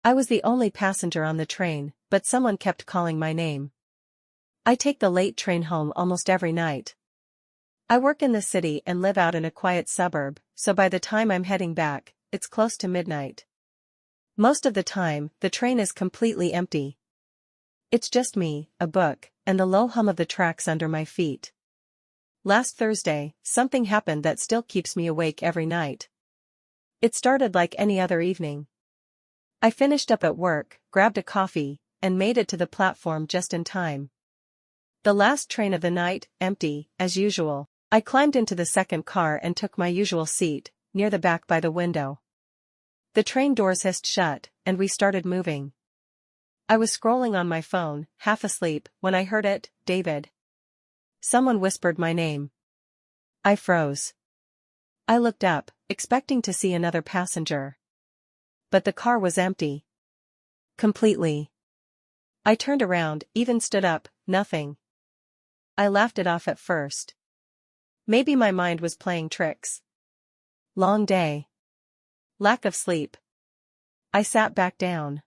I was the only passenger on the train, but someone kept calling my name. I take the late train home almost every night. I work in the city and live out in a quiet suburb, so by the time I'm heading back, it's close to midnight. Most of the time, the train is completely empty. It's just me, a book, and the low hum of the tracks under my feet. Last Thursday, something happened that still keeps me awake every night. It started like any other evening. I finished up at work, grabbed a coffee, and made it to the platform just in time. The last train of the night, empty, as usual. I climbed into the second car and took my usual seat, near the back by the window. The train doors hissed shut, and we started moving. I was scrolling on my phone, half asleep, when I heard it, David. Someone whispered my name. I froze. I looked up, expecting to see another passenger. But the car was empty. Completely. I turned around, even stood up, nothing. I laughed it off at first. Maybe my mind was playing tricks. Long day. Lack of sleep. I sat back down.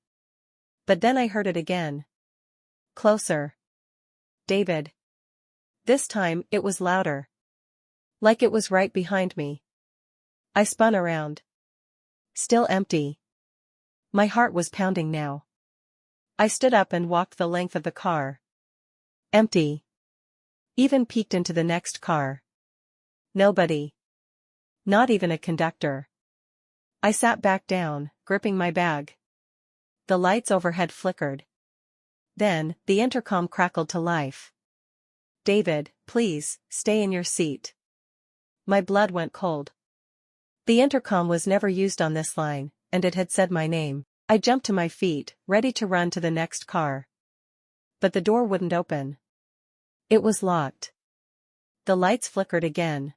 But then I heard it again. Closer. David. This time, it was louder. Like it was right behind me. I spun around. Still empty. My heart was pounding now. I stood up and walked the length of the car. Empty. Even peeked into the next car. Nobody. Not even a conductor. I sat back down, gripping my bag. The lights overhead flickered. Then, the intercom crackled to life. David, please, stay in your seat. My blood went cold. The intercom was never used on this line, and it had said my name. I jumped to my feet, ready to run to the next car. But the door wouldn't open. It was locked. The lights flickered again.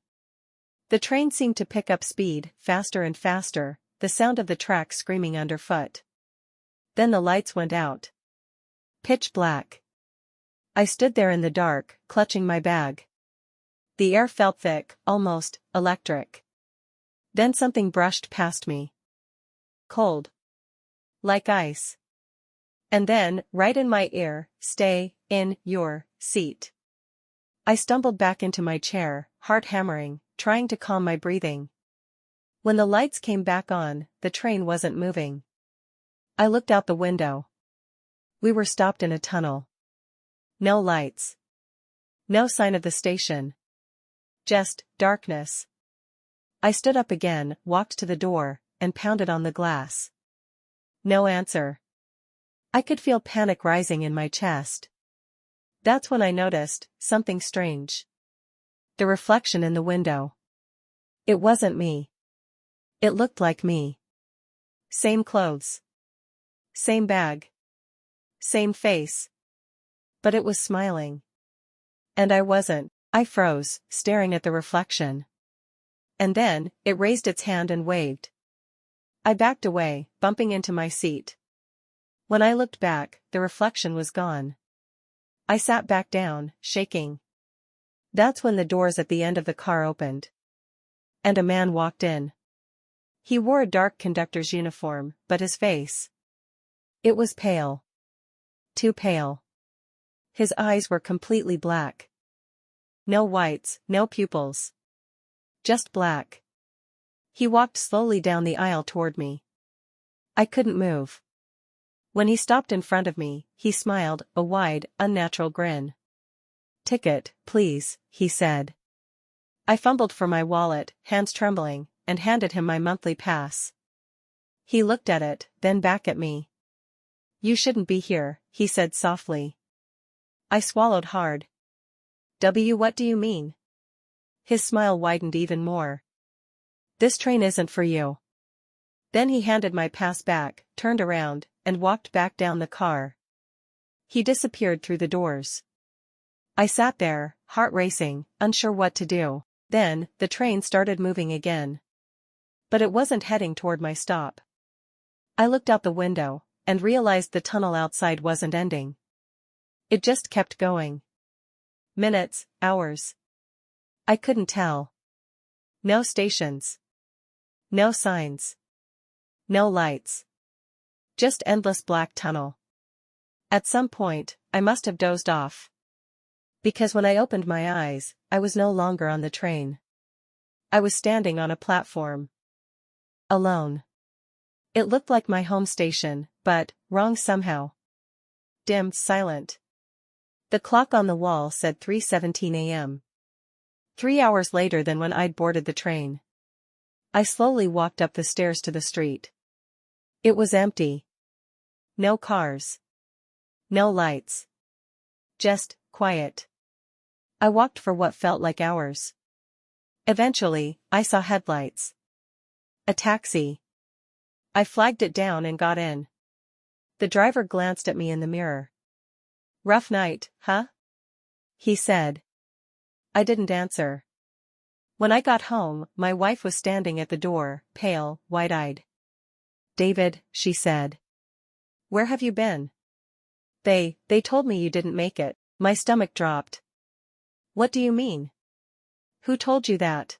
The train seemed to pick up speed, faster and faster, the sound of the track screaming underfoot. Then the lights went out. Pitch black. I stood there in the dark, clutching my bag. The air felt thick, almost electric. Then something brushed past me. Cold. Like ice. And then, right in my ear, stay in your seat. I stumbled back into my chair, heart hammering, trying to calm my breathing. When the lights came back on, the train wasn't moving. I looked out the window. We were stopped in a tunnel. No lights. No sign of the station. Just darkness. I stood up again, walked to the door, and pounded on the glass. No answer. I could feel panic rising in my chest. That's when I noticed something strange. The reflection in the window. It wasn't me. It looked like me. Same clothes. Same bag. Same face. But it was smiling. And I wasn't. I froze, staring at the reflection. And then, it raised its hand and waved. I backed away, bumping into my seat. When I looked back, the reflection was gone. I sat back down, shaking. That's when the doors at the end of the car opened. And a man walked in. He wore a dark conductor's uniform, but his face. It was pale. Too pale. His eyes were completely black. No whites, no pupils. Just black. He walked slowly down the aisle toward me. I couldn't move. When he stopped in front of me, he smiled, a wide, unnatural grin. "Ticket, please," he said. I fumbled for my wallet, hands trembling, and handed him my monthly pass. He looked at it, then back at me. "You shouldn't be here," he said softly. I swallowed hard. What do you mean?" His smile widened even more. "This train isn't for you." Then he handed my pass back, turned around, and walked back down the car. He disappeared through the doors. I sat there, heart racing, unsure what to do. Then, the train started moving again. But it wasn't heading toward my stop. I looked out the window, and realized the tunnel outside wasn't ending. It just kept going. Minutes, hours. I couldn't tell. No stations. No signs. No lights. Just endless black tunnel. At some point, I must have dozed off. Because when I opened my eyes, I was no longer on the train. I was standing on a platform. Alone. It looked like my home station, but wrong somehow. Dim, silent. The clock on the wall said 3:17 a.m. 3 hours later than when I'd boarded the train. I slowly walked up the stairs to the street. It was empty. No cars. No lights. Just quiet. I walked for what felt like hours. Eventually, I saw headlights. A taxi. I flagged it down and got in. The driver glanced at me in the mirror. "Rough night, huh?" he said. I didn't answer. When I got home, my wife was standing at the door, pale, wide-eyed. "David," she said. "Where have you been?" They told me you didn't make it." My stomach dropped. "What do you mean? Who told you that?"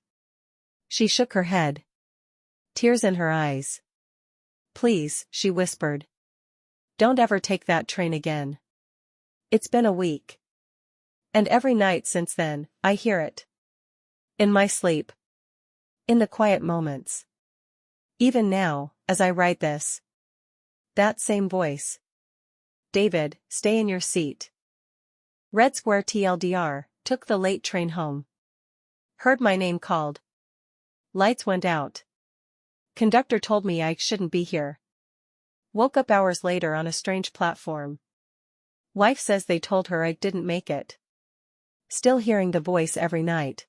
She shook her head. Tears in her eyes. "Please," she whispered. "Don't ever take that train again. It's been a week. And every night since then, I hear it. In my sleep. In the quiet moments. Even now, as I write this. That same voice. David, stay in your seat." Red Square TLDR, took the late train home. Heard my name called. Lights went out. Conductor told me I shouldn't be here. Woke up hours later on a strange platform. Wife says they told her I didn't make it. Still hearing the voice every night.